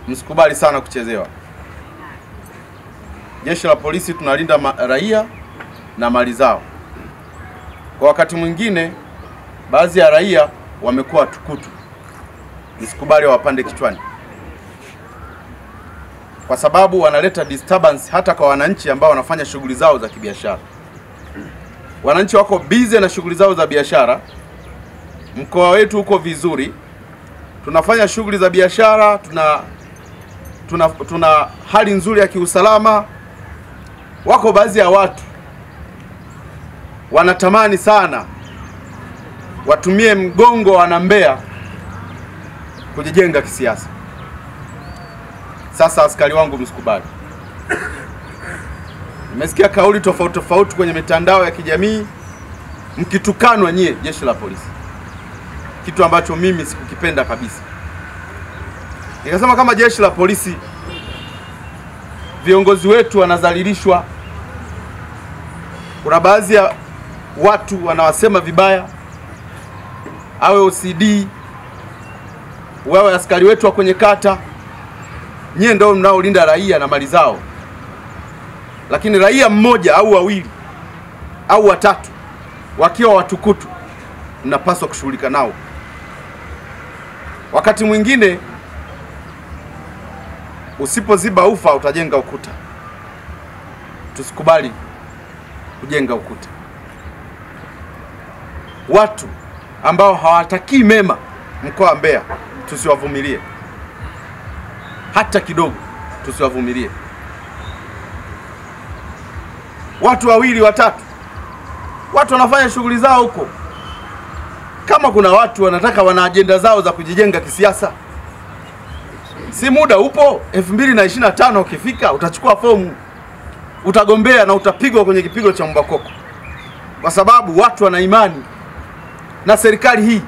Msikubali sana kuchezewa. Jeshi la polisi tunalinda raia na mali zao. Kwa wakati mwingine baadhi ya raia wamekuwa tukutu. Msikubali wapande kichwani, kwa sababu wanaleta disturbance hata kwa wananchi ambao wanafanya shughuli zao za kibiashara. Wananchi wako busy na shughuli zao za biashara. Mkoa wetu uko vizuri, tunafanya shughuli za biashara, tuna hali nzuri ya kiusalama. Wako baadhi ya watu wanatamani sana watumie mgongo wa Mbeya kujijenga kisiasa. Sasa askari wangu, msikubali. Nimesikia kauli tofauti tofauti kwenye mitandao ya kijamii mkitukanwa nyie jeshi la polisi, kitu ambacho mimi sikukipenda kabisa. Nikasema kama jeshi la polisi viongozi wetu wanadhalilishwa, kuna baadhi ya watu wanawasema vibaya, awe OCD, wawe askari wetu wa kwenye kata, nyie ndio mnaolinda raia na mali zao. Lakini raia mmoja au wawili au watatu wakiwa watukutu, mnapaswa kushughulika nao. Wakati mwingine usipoziba ufa utajenga ukuta. Tusikubali kujenga ukuta. Watu ambao hawatakii mema mkoa wa Mbeya tusiwavumilie hata kidogo, tusiwavumilie. Watu wawili watatu, watu wanafanya shughuli zao huko. Kama kuna watu wanataka wana ajenda zao za kujijenga kisiasa, si muda upo. 2025 ukifika utachukua fomu, utagombea na utapigwa kwenye kipigo cha mbakoko, kwa sababu watu wana imani na serikali hii.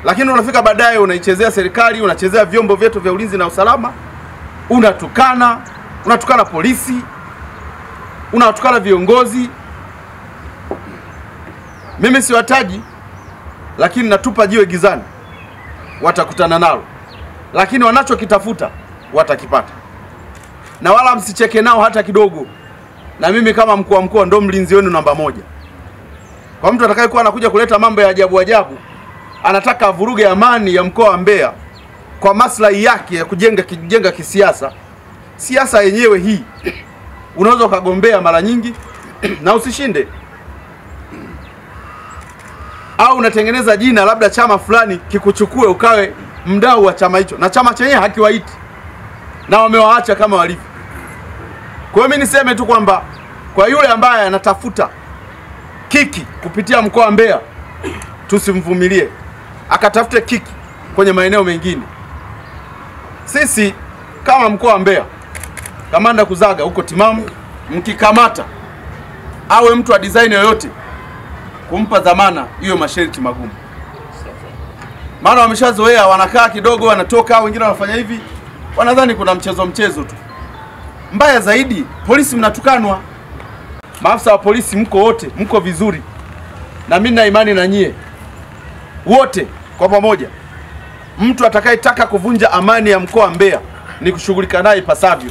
Lakini unafika baadaye unaichezea serikali, unachezea vyombo vyetu vya ulinzi na usalama, unatukana polisi, unatukana viongozi. Mimi siwataji, lakini natupa jiwe gizani, watakutana nalo. Lakini wanachokitafuta watakipata, na wala msicheke nao hata kidogo. Na mimi kama mkuu wa mkoa ndo mlinzi wenu namba 1. Kwa mtu atakayekuwa anakuja kuleta mambo ya ajabu ajabu, anataka vuruge amani ya mkoa wa Mbeya kwa maslahi yake ya kujenga kisiasa. Siasa yenyewe hii unaweza ukagombea mara nyingi na usishinde, au unatengeneza jina labda chama fulani kikuchukue ukawe mdau wa chama hicho, na chama chenyewe hakiwaiti na wamewaacha kama walivyo. Kwa hiyo mimi niseme tu kwamba kwa yule ambaye anatafuta kiki kupitia mkoa wa Mbeya, tusimvumilie akatafute kiki kwenye maeneo mengine. Sisi kama mkoa wa Mbeya, Kamanda Kuzaga huko timamu, mkikamata awe mtu wa design yoyote, kumpa dhamana hiyo masharti magumu. Maana wameshazoea, wanakaa kidogo wanatoka, wengine wanafanya hivi, wanadhani kuna mchezo tu. Mbaya zaidi, polisi mnatukanwa. Maafisa wa polisi mko wote, mko vizuri, na mimi na imani na nyie wote kwa pamoja. Mtu atakayetaka kuvunja amani ya mkoa wa Mbeya ni kushughulika naye ipasavyo.